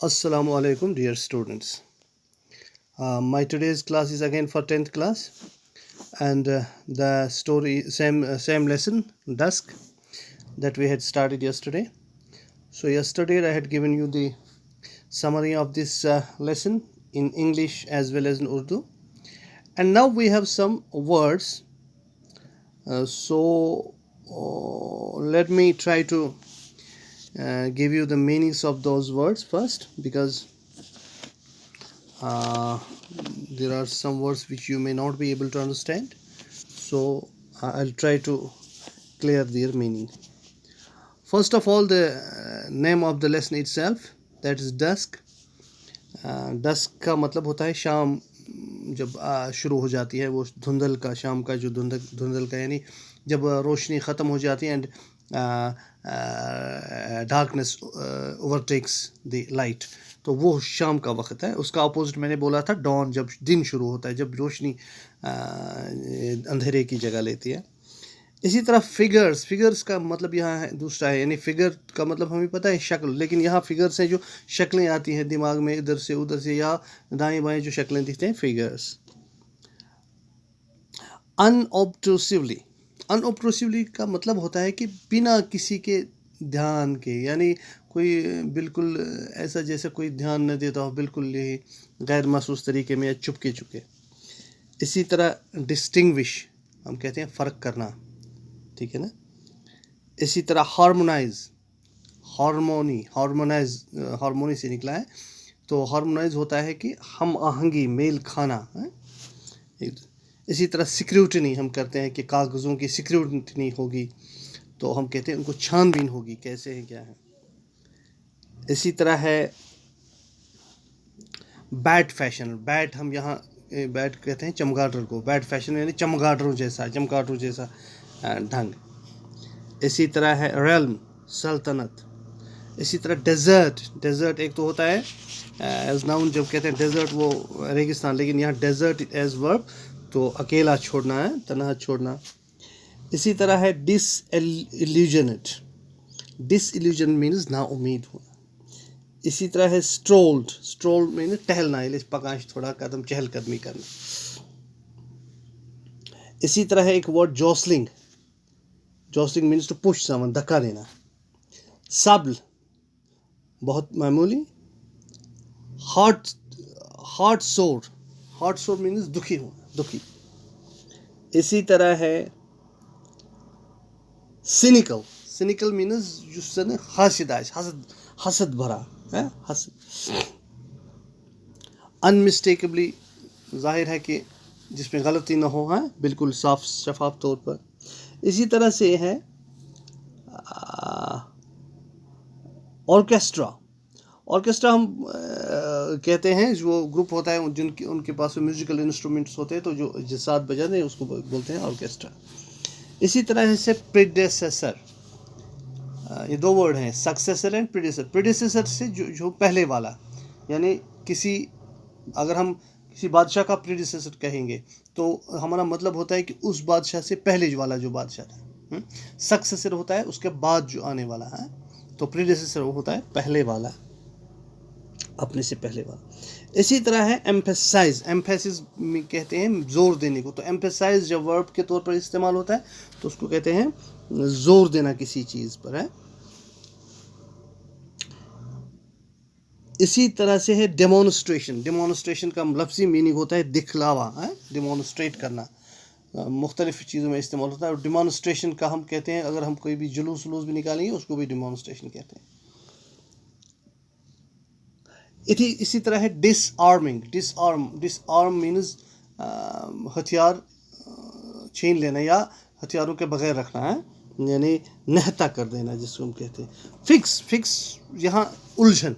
Assalamu alaikum, dear students. My today's class is again for 10th class, and the story same lesson dusk that we had started yesterday. So yesterday I had given you the summary of this lesson in English as well as in Urdu, and now we have some words. Let me try to give you the meanings of those words first, because there are some words which you may not be able to understand. So I'll try to clear their meaning. First of all, the name of the lesson itself, that is dusk. Dusk का मतलब होता है शाम जब शुरू हो जाती है, वो धुंधल का, शाम का जो धुंधल का यानी जब रोशनी ख़त्म हो जाती है and darkness overtakes the light, तो वो शाम का वक्त है. उसका अपोजिट मैंने बोला था डॉन, जब दिन शुरू होता है, जब रोशनी अंधेरे की जगह लेती है. इसी तरह फिगर्स का मतलब यहाँ है दूसरा है, यानी फिगर का मतलब हमें पता है शक्ल, लेकिन यहाँ फिगर्स हैं जो शक्लें आती हैं दिमाग में इधर से उधर से या दाएं बाएं जो शक्लें दिखते हैं, फिगर्स. अनऑब्ट्रूसिवली का मतलब होता है कि बिना किसी के ध्यान के, यानी कोई बिल्कुल ऐसा जैसे कोई ध्यान न देता हो, बिल्कुल ही गैर महसूस तरीके में या चुपके चुपके. इसी तरह डिस्टिंग्विश हम कहते हैं फ़र्क करना, ठीक है ना. इसी तरह हार्मोनी से निकला है, तो हार्मोनाइज होता है कि हम आहंगी, मेल खाना है. इसी तरह सिक्रूटनी हम करते हैं कि कागज़ों की सिक्रूटनी होगी, तो हम कहते हैं उनको छानबीन होगी, कैसे हैं क्या है. इसी तरह है बैड फैशन. बैड हम यहाँ बैड कहते हैं चमगादड़ को, बैड फैशन यानी चमगादड़ों जैसा ढंग. इसी तरह है रेल्म, सल्तनत. इसी तरह डेजर्ट एक तो होता है एज नाउन, जब कहते हैं डेजर्ट वो रेगिस्तान, लेकिन यहाँ डेजर्ट एज वर्ब, तो अकेला छोड़ना है, तन्हा छोड़ना. इसी तरह है डिसइल्यूजन मीन्स ना उम्मीद होना. इसी तरह है स्ट्रोल मीन्स टहलना, पकाश थोड़ा कदम चहलकदमी करना. इसी तरह है एक word jostling means to push someone, धक्का देना. सब्ल बहुत मामूली. हार्ट सोर मीन्स दुखी. इसी तरह है सिनिकल मीन्स जिससे हसद भरा है, हसद. अनमिस्टेकेबली जाहिर है कि जिसमें गलती न हो, है बिल्कुल साफ शफाफ तौर पर. इसी तरह से है ऑर्केस्ट्रा हम कहते हैं जो ग्रुप होता है उनके पास म्यूजिकल इंस्ट्रूमेंट्स होते हैं, तो जो साथ बजाते हैं उसको बोलते हैं ऑर्केस्ट्रा. इसी तरह से प्रेडेसेसर, ये दो वर्ड हैं, सक्सेसर एंड प्रेडेसेसर. प्रेडेसेसर से जो पहले वाला, यानी अगर हम किसी बादशाह का प्रेडेसेसर कहेंगे तो हमारा मतलब होता है कि उस बादशाह से पहले वाला जो बादशाह था. सक्सेसर होता है उसके बाद जो आने वाला है, तो प्रेडेसेसर होता है पहले वाला, अपने से पहले वाला. इसी तरह है एम्फेसिस कहते हैं जोर देने को, तो एम्फेसाइज जब वर्ब के तौर पर इस्तेमाल होता है तो उसको कहते हैं जोर देना किसी चीज़ पर है. इसी तरह से है डेमोन्स्ट्रेशन का लफ्ज़ी मीनिंग होता है दिखलावा, है डेमोन्स्ट्रेट करना, मुख्तलिफ चीज़ों में इस्तेमाल होता है. और डेमोन्स्ट्रेशन का हम कहते हैं, अगर हम कोई भी जुलूस भी निकालेंगे उसको भी डेमोन्स्ट्रेशन कहते हैं. इसी तरह है डिसआर्म मीन्स हथियार छीन लेना या हथियारों के बगैर रखना है, यानी नहता कर देना जिसको हम कहते हैं. फिक्स यहाँ उलझन,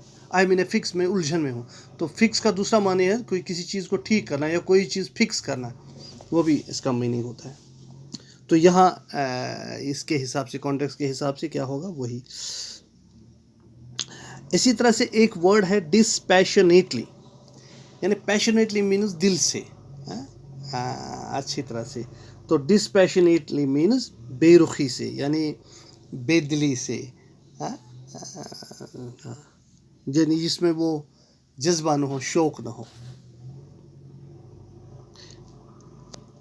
फिक्स में उलझन में हूँ, तो फिक्स का दूसरा माने है कोई किसी चीज़ को ठीक करना या कोई चीज़ फिक्स करना, वो भी इसका मीनिंग होता है. तो यहाँ इसके हिसाब से, कॉन्टेक्स्ट के हिसाब से क्या होगा वही. इसी तरह से एक वर्ड है डिस्पैशनेटली, यानी पैशनेटली मीन्स दिल से, अच्छी तरह से. तो डिस्पैशनेटली मीन्स बेरुखी से, यानी बेदिली से. یعنی جس میں وہ جذبہ نہ ہو، شوق نہ ہو.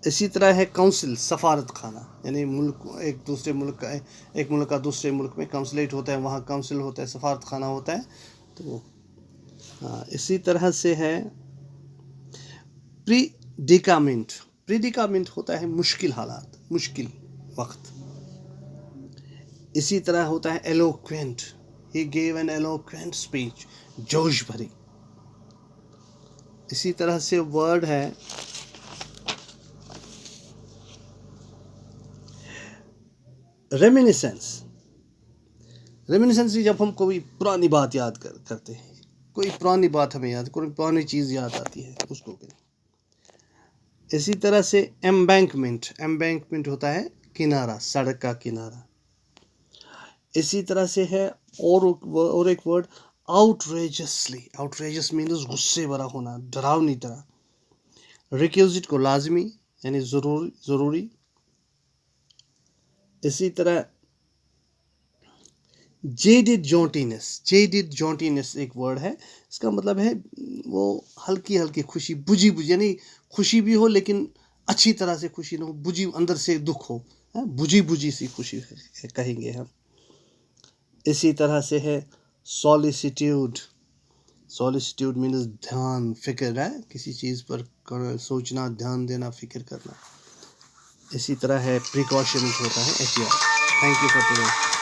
اسی طرح ہے کونسل، سفارت خانہ، یعنی ملک ایک دوسرے ملک کا، ایک ملک کا دوسرے ملک میں کونسلیٹ ہوتا ہے، وہاں کونسل ہوتا ہے، سفارت خانہ ہوتا ہے. تو اسی طرح سے ہے پریڈیکامنٹ. پریڈیکامنٹ ہوتا ہے مشکل حالات، مشکل وقت. اسی طرح ہوتا ہے eloquent. He give an eloquent speech, جوش بھری. اسی طرح سے ورڈ ہے ریمینیسنس. ریمینیسنس جب ہم کوئی پرانی بات یاد کرتے ہیں، کوئی پرانی بات ہمیں یاد، کوئی پرانی چیز یاد آتی ہے، اس کو کریں. اسی طرح سے ایمبینکمنٹ. ایمبینکمنٹ ہوتا ہے کنارہ، سڑک کا کنارہ. اسی طرح سے ہے اور ایک ورڈ آؤٹریجسلی. آؤٹریجس مینز غصے بھرا ہونا، ڈراؤنی طرح. ریکوزٹ کو لازمی، یعنی ضروری. اسی طرح جیڈڈ جونٹینس. جیڈڈ جونٹینس ایک ورڈ ہے، اس کا مطلب ہے وہ ہلکی ہلکی خوشی، بجھی یعنی خوشی بھی ہو لیکن اچھی طرح سے خوشی نہ ہو، بجھی، اندر سے دکھ ہو، بجھی سی خوشی کہیں گے ہم. اسی طرح سے ہے سولیسیٹیوڈ. سولیسیٹیوڈ مینز دھیان، فکر ہے، کسی چیز پر سوچنا، دھیان دینا، فکر کرنا. اسی طرح ہے پریکاشنز، ہوتا ہے احتیاط. Thank you for today.